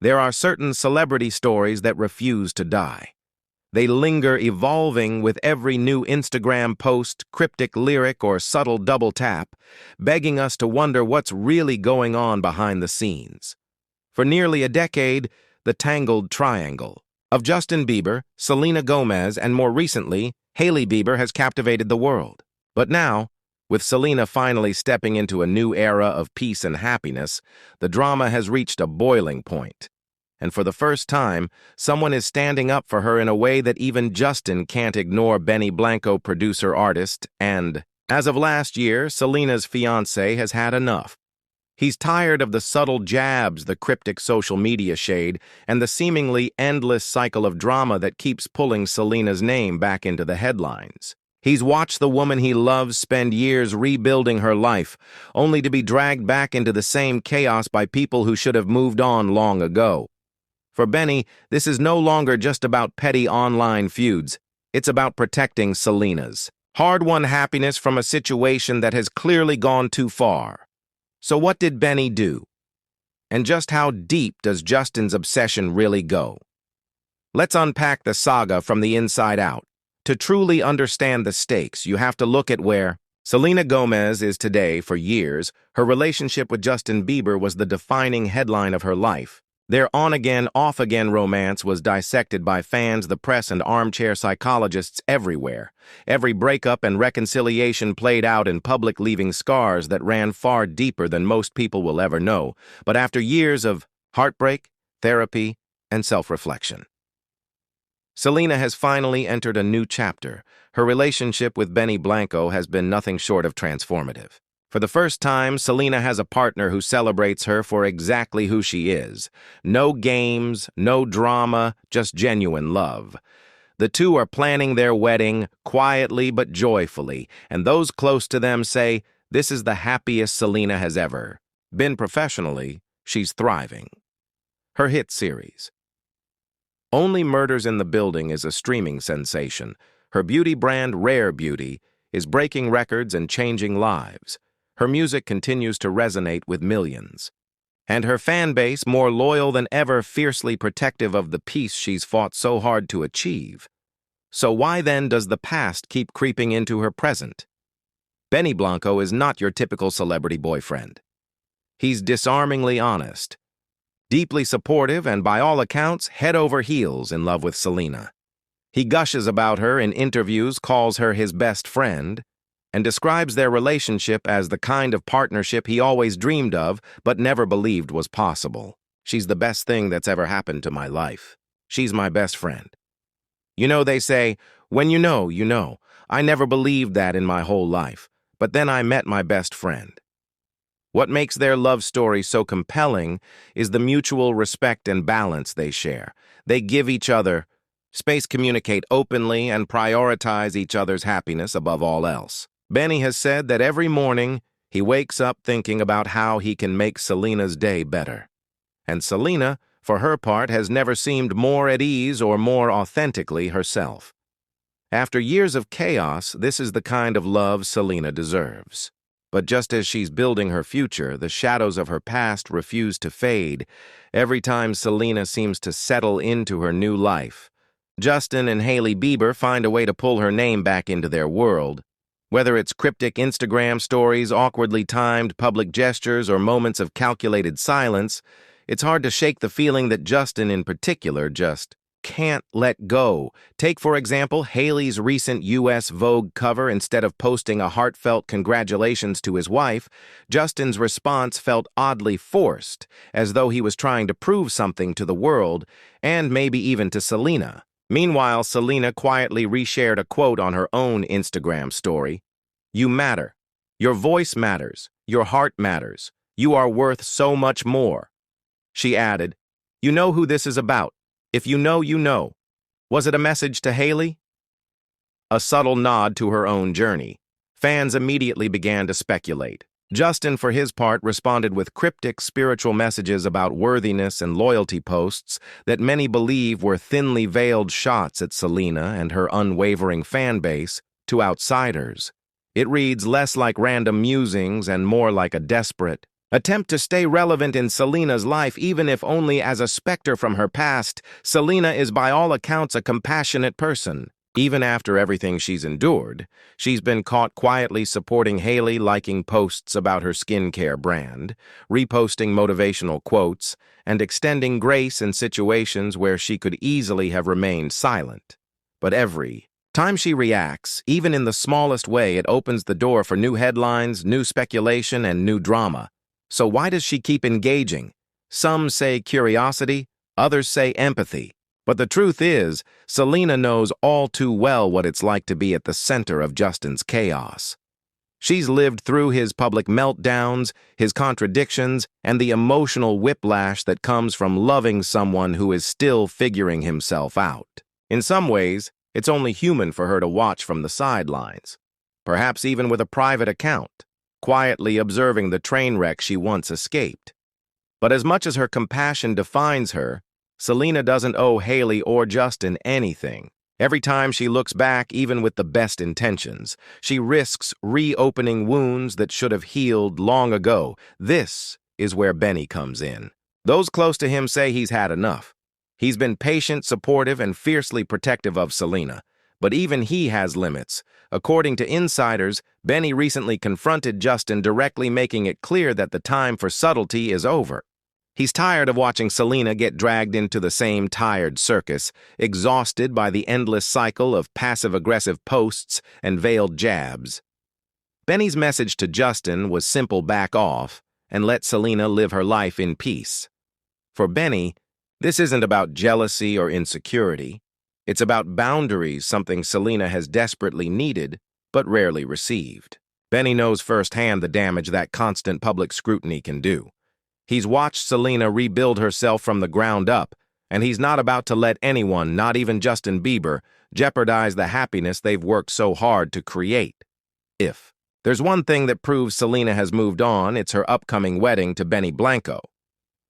There are certain celebrity stories that refuse to die. They linger, evolving with every new Instagram post, cryptic lyric, or subtle double tap, begging us to wonder what's really going on behind the scenes. For nearly a decade, the tangled triangle of Justin Bieber, Selena Gomez, and more recently, Hailey Bieber has captivated the world. But now, with Selena finally stepping into a new era of peace and happiness, the drama has reached a boiling point. And for the first time, someone is standing up for her in a way that even Justin can't ignore. Blanco, producer-artist, and, as of last year, Selena's fiancé has had enough. He's tired of the subtle jabs, the cryptic social media shade, and the seemingly endless cycle of drama that keeps pulling Selena's name back into the headlines. He's watched the woman he loves spend years rebuilding her life, only to be dragged back into the same chaos by people who should have moved on long ago. For Benny, this is no longer just about petty online feuds. It's about protecting Selena's hard-won happiness from a situation that has clearly gone too far. So what did Benny do? And just how deep does Justin's obsession really go? Let's unpack the saga from the inside out. To truly understand the stakes, you have to look at where Selena Gomez is today. For years, her relationship with Justin Bieber was the defining headline of her life. Their on-again, off-again romance was dissected by fans, the press, and armchair psychologists everywhere. Every breakup and reconciliation played out in public, leaving scars that ran far deeper than most people will ever know. But after years of heartbreak, therapy, and self-reflection, Selena has finally entered a new chapter. Her relationship with Blanco has been nothing short of transformative. For the first time, Selena has a partner who celebrates her for exactly who she is. No games, no drama, just genuine love. The two are planning their wedding quietly but joyfully, and those close to them say this is the happiest Selena has ever been. Professionally, she's thriving. Her hit series, Only Murders in the Building, is a streaming sensation. Her beauty brand, Rare Beauty, is breaking records and changing lives. Her music continues to resonate with millions. And her fan base, more loyal than ever, fiercely protective of the peace she's fought so hard to achieve. So why then does the past keep creeping into her present? Blanco is not your typical celebrity boyfriend. He's disarmingly honest, deeply supportive, and by all accounts, head over heels in love with Selena. He gushes about her in interviews, calls her his best friend, and describes their relationship as the kind of partnership he always dreamed of but never believed was possible. She's the best thing that's ever happened to my life. She's my best friend. You know, they say, when you know, you know. I never believed that in my whole life, but then I met my best friend. What makes their love story so compelling is the mutual respect and balance they share. They give each other space, communicate openly, and prioritize each other's happiness above all else. Benny has said that every morning he wakes up thinking about how he can make Selena's day better. And Selena, for her part, has never seemed more at ease or more authentically herself. After years of chaos, this is the kind of love Selena deserves. But just as she's building her future, the shadows of her past refuse to fade. Every time Selena seems to settle into her new life, Justin and Hailey Bieber find a way to pull her name back into their world. Whether it's cryptic Instagram stories, awkwardly timed public gestures, or moments of calculated silence, it's hard to shake the feeling that Justin in particular just can't let go. Take, for example, Hailey's recent U.S. Vogue cover. Instead of posting a heartfelt congratulations to his wife, Justin's response felt oddly forced, as though he was trying to prove something to the world, and maybe even to Selena. Meanwhile, Selena quietly reshared a quote on her own Instagram story. "You matter. Your voice matters. Your heart matters. You are worth so much more." She added, "You know who this is about. If you know, you know." Was it a message to Hailey? A subtle nod to her own journey. Fans immediately began to speculate. Justin, for his part, responded with cryptic spiritual messages about worthiness and loyalty posts that many believe were thinly veiled shots at Selena and her unwavering fan base. To outsiders, it reads less like random musings and more like a desperate, Attempt to stay relevant in Selena's life, even if only as a specter from her past. Selena is by all accounts a compassionate person. Even after everything she's endured, she's been caught quietly supporting Hailey, liking posts about her skincare brand, reposting motivational quotes, and extending grace in situations where she could easily have remained silent. But every time she reacts, even in the smallest way, it opens the door for new headlines, new speculation, and new drama. So why does she keep engaging? Some say curiosity, others say empathy. But the truth is, Selena knows all too well what it's like to be at the center of Justin's chaos. She's lived through his public meltdowns, his contradictions, and the emotional whiplash that comes from loving someone who is still figuring himself out. In some ways, it's only human for her to watch from the sidelines, perhaps even with a private account, quietly observing the train wreck she once escaped. But as much as her compassion defines her, Selena doesn't owe Hailey or Justin anything. Every time she looks back, even with the best intentions, she risks reopening wounds that should have healed long ago. This is where Benny comes in. Those close to him say he's had enough. He's been patient, supportive, and fiercely protective of Selena. But even he has limits. According to insiders, Benny recently confronted Justin, directly making it clear that the time for subtlety is over. He's tired of watching Selena get dragged into the same tired circus, exhausted by the endless cycle of passive-aggressive posts and veiled jabs. Benny's message to Justin was simple: back off and let Selena live her life in peace. For Benny, this isn't about jealousy or insecurity. It's about boundaries, something Selena has desperately needed but rarely received. Benny knows firsthand the damage that constant public scrutiny can do. He's watched Selena rebuild herself from the ground up, and he's not about to let anyone, not even Justin Bieber, jeopardize the happiness they've worked so hard to create. If there's one thing that proves Selena has moved on, it's her upcoming wedding to Blanco.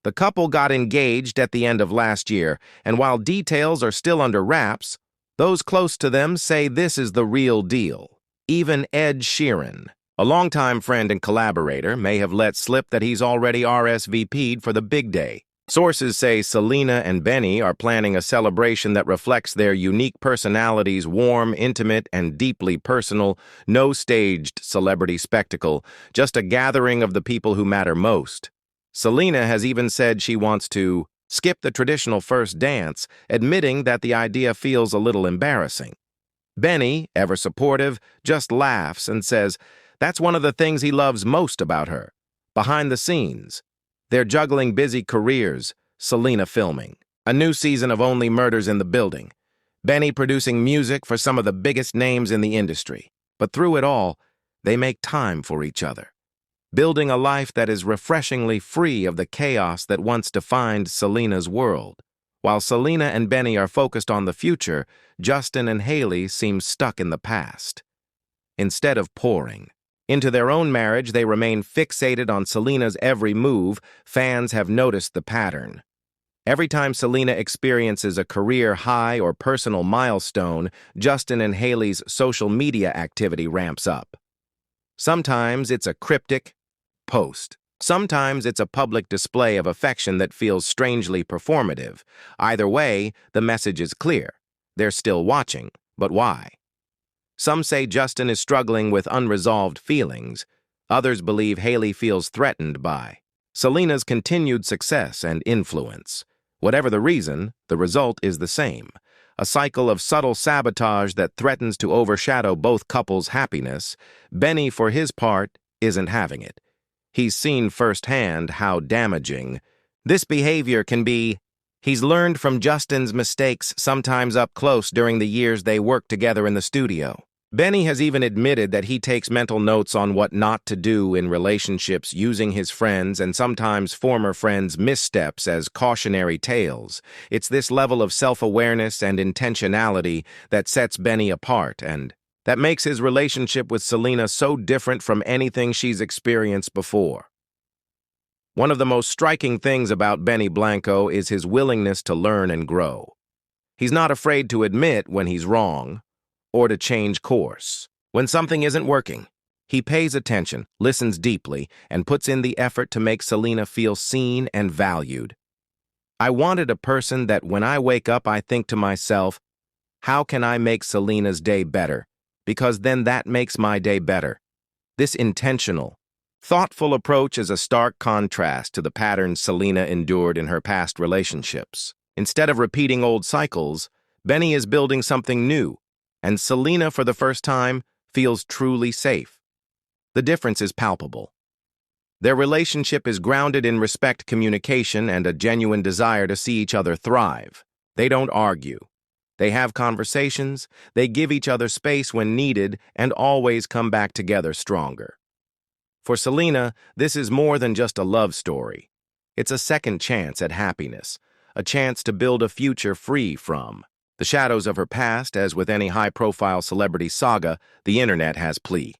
The couple got engaged at the end of last year, and while details are still under wraps, those close to them say this is the real deal. Even Ed Sheeran, a longtime friend and collaborator, may have let slip that he's already RSVP'd for the big day. Sources say Selena and Benny are planning a celebration that reflects their unique personalities: warm, intimate, and deeply personal. No staged celebrity spectacle, just a gathering of the people who matter most. Selena has even said she wants to skip the traditional first dance, admitting that the idea feels a little embarrassing. Benny, ever supportive, just laughs and says that's one of the things he loves most about her. Behind the scenes, they're juggling busy careers: Selena filming a new season of Only Murders in the Building, Benny producing music for some of the biggest names in the industry. But through it all, they make time for each other, building a life that is refreshingly free of the chaos that once defined Selena's world. While Selena and Benny are focused on the future, Justin and Hailey seem stuck in the past. Instead of pouring into their own marriage, they remain fixated on Selena's every move. Fans have noticed the pattern. Every time Selena experiences a career high or personal milestone, Justin and Hailey's social media activity ramps up. Sometimes it's a cryptic post. Sometimes it's a public display of affection that feels strangely performative. Either way, the message is clear. They're still watching, but why? Some say Justin is struggling with unresolved feelings. Others believe Hailey feels threatened by Selena's continued success and influence. Whatever the reason, the result is the same: a cycle of subtle sabotage that threatens to overshadow both couples' happiness. Benny, for his part, isn't having it. He's seen firsthand how damaging this behavior can be. He's learned from Justin's mistakes, sometimes up close, during the years they worked together in the studio. Benny has even admitted that he takes mental notes on what not to do in relationships, using his friends and sometimes former friends' missteps as cautionary tales. It's this level of self-awareness and intentionality that sets Benny apart, and that makes his relationship with Selena so different from anything she's experienced before. One of the most striking things about Benny Blanco is his willingness to learn and grow. He's not afraid to admit when he's wrong, or to change course when something isn't working. He pays attention, listens deeply, and puts in the effort to make Selena feel seen and valued. I wanted a person that when I wake up I think to myself, how can I make Selena's day better? Because then that makes my day better. This intentional, thoughtful approach is a stark contrast to the patterns Selena endured in her past relationships. Instead of repeating old cycles, Benny is building something new, and Selena, for the first time, feels truly safe. The difference is palpable. Their relationship is grounded in respect, communication, and a genuine desire to see each other thrive. They don't argue. They have conversations, they give each other space when needed, and always come back together stronger. For Selena, this is more than just a love story. It's a second chance at happiness, a chance to build a future free from the shadows of her past. As with any high-profile celebrity saga, the internet has plea.